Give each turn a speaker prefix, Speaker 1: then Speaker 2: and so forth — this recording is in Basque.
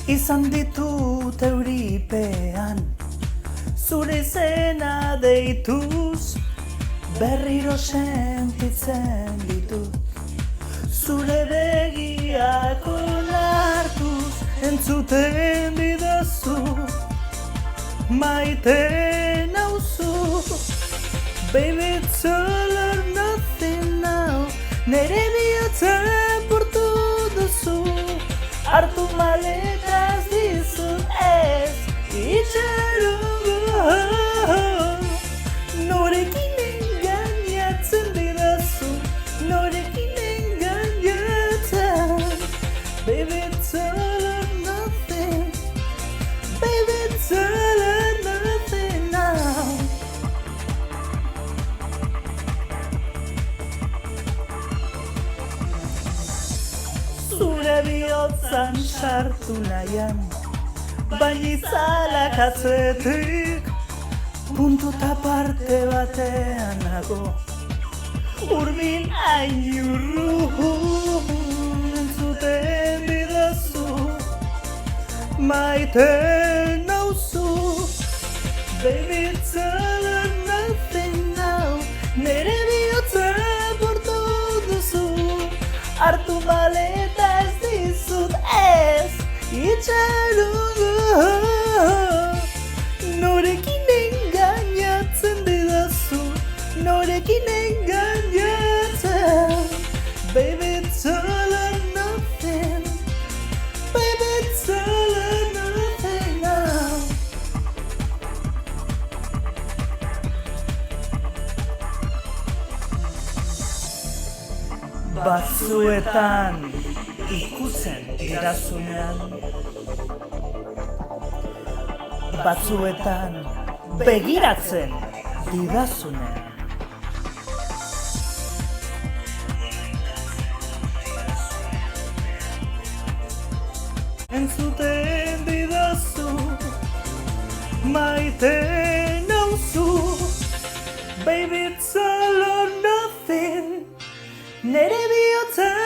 Speaker 1: Izan ditut euripean, zure izena deituz, berriro sentitzen ditut. Zure begiak onartuz, entzuten didazu, maite nauzu. Baby, it's all or nothing now, nere bihotzen portu duzu. Hartu maletaz dizut ez, itxarongo. Norekin engainatzen didazu, norekin engainatzen. Baby, it's all or nothing, baby, it's all or nothing now. Zure bihotzan sartu nahian, baina izalak atzetik, puntu eta parte batean nago. Hurbil hain urrun entzuten didazu, maite nauzu. Baby, it's all or nothing now, nere bihotzen portu duzu. Hartu maletaz dizut ez, itxarongo. Norekin engainatzen didazu, norekin engainatzen. Baby, it's all or nothing, baby, it's all or nothing now. Batzuetan ikusten didazunean, batzuetan begiratzen didazunean. Entzuten didazu, maite nauzu. Baby, it's all or nothing, nere bihotzen